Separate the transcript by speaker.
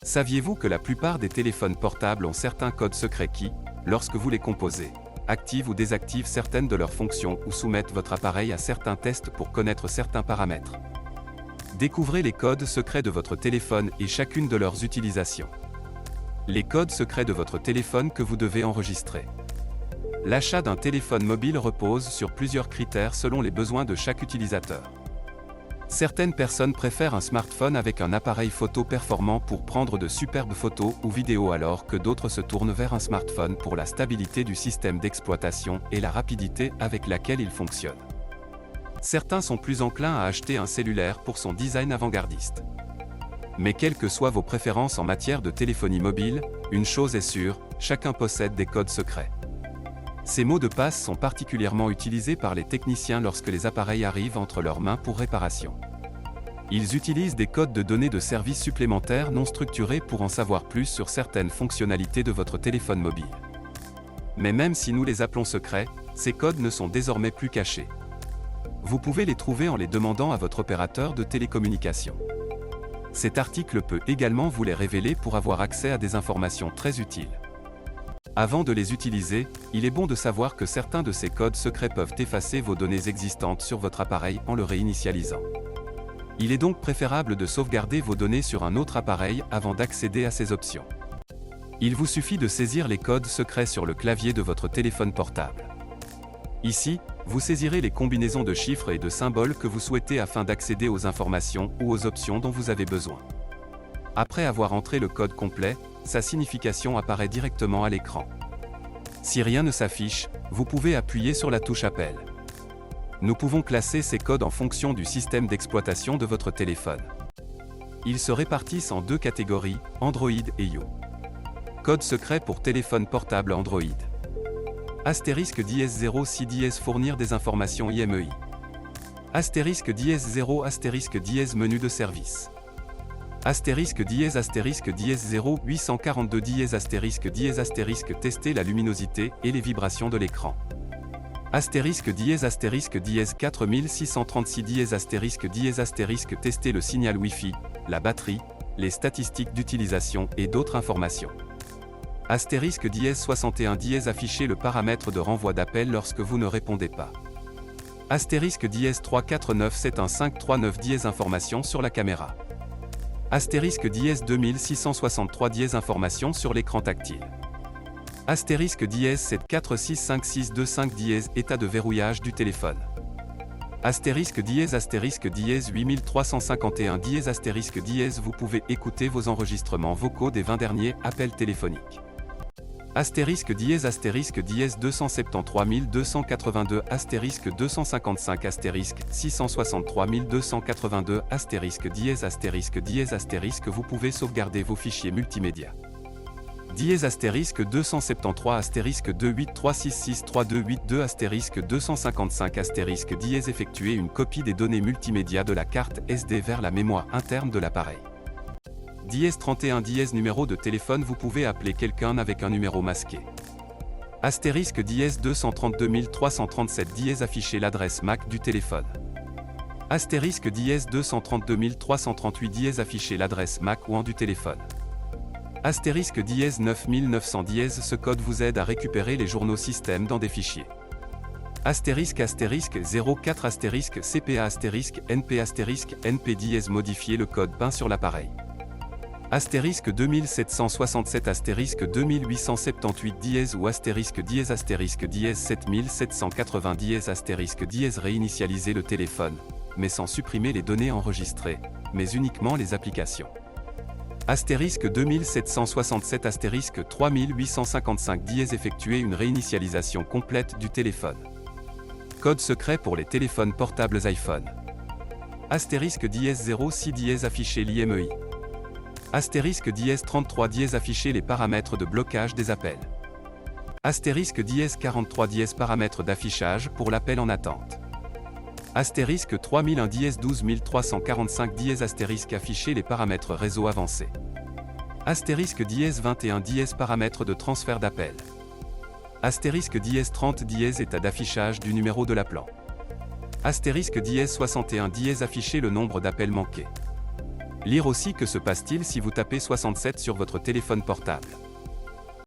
Speaker 1: Saviez-vous que la plupart des téléphones portables ont certains codes secrets qui, lorsque vous les composez, activent ou désactivent certaines de leurs fonctions ou soumettent votre appareil à certains tests pour connaître certains paramètres? Découvrez les codes secrets de votre téléphone et chacune de leurs utilisations. Les codes secrets de votre téléphone que vous devez enregistrer. L'achat d'un téléphone mobile repose sur plusieurs critères selon les besoins de chaque utilisateur. Certaines personnes préfèrent un smartphone avec un appareil photo performant pour prendre de superbes photos ou vidéos alors que d'autres se tournent vers un smartphone pour la stabilité du système d'exploitation et la rapidité avec laquelle il fonctionne. Certains sont plus enclins à acheter un cellulaire pour son design avant-gardiste. Mais quelles que soient vos préférences en matière de téléphonie mobile, une chose est sûre, chacun possède des codes secrets. Ces mots de passe sont particulièrement utilisés par les techniciens lorsque les appareils arrivent entre leurs mains pour réparation. Ils utilisent des codes de données de services supplémentaires non structurés pour en savoir plus sur certaines fonctionnalités de votre téléphone mobile. Mais même si nous les appelons secrets, ces codes ne sont désormais plus cachés. Vous pouvez les trouver en les demandant à votre opérateur de télécommunications. Cet article peut également vous les révéler pour avoir accès à des informations très utiles. Avant de les utiliser, il est bon de savoir que certains de ces codes secrets peuvent effacer vos données existantes sur votre appareil en le réinitialisant. Il est donc préférable de sauvegarder vos données sur un autre appareil avant d'accéder à ces options. Il vous suffit de saisir les codes secrets sur le clavier de votre téléphone portable. Ici, vous saisirez les combinaisons de chiffres et de symboles que vous souhaitez afin d'accéder aux informations ou aux options dont vous avez besoin. Après avoir entré le code complet, sa signification apparaît directement à l'écran. Si rien ne s'affiche, vous pouvez appuyer sur la touche Appel. Nous pouvons classer ces codes en fonction du système d'exploitation de votre téléphone. Ils se répartissent en deux catégories, Android et iOS. Code secret pour téléphone portable Android. *-0 si fournir des informations IMEI. *-0 menu de service. *-0 842 ** tester la luminosité et les vibrations de l'écran. *4636 * tester le signal Wi-Fi, la batterie, les statistiques d'utilisation et d'autres informations. *61 afficher le paramètre de renvoi d'appel lorsque vous ne répondez pas. *349715339 informations sur la caméra. *2663 informations sur l'écran tactile. *7465625 état de verrouillage du téléphone. *8351 vous pouvez écouter vos enregistrements vocaux des 20 derniers appels téléphoniques. *273 282 255 663 282 vous pouvez sauvegarder vos fichiers multimédia. *273 283663282 255 effectuer une copie des données multimédia de la carte SD vers la mémoire interne de l'appareil. *31 numéro de téléphone vous pouvez appeler quelqu'un avec un numéro masqué. *232 337 afficher l'adresse MAC du téléphone. *232 338 afficher l'adresse MAC ou du téléphone. *9900 ce code vous aide à récupérer les journaux système dans des fichiers. *04 CPA NP NP modifier le code peint sur l'appareil. *2767 2878 ou *7790 réinitialiser le téléphone, mais sans supprimer les données enregistrées, mais uniquement les applications. *2767 3855 effectuer une réinitialisation complète du téléphone. Code secret pour les téléphones portables iPhone. *0 si afficher l'IMEI. *33 afficher les paramètres de blocage des appels. *43 paramètres d'affichage pour l'appel en attente. *3001 12345 afficher les paramètres réseau avancé. *21 paramètres de transfert d'appel. *30 état d'affichage du numéro de l'appelant. *61 afficher le nombre d'appels manqués. Lire aussi que se passe-t-il si vous tapez 67 sur votre téléphone portable.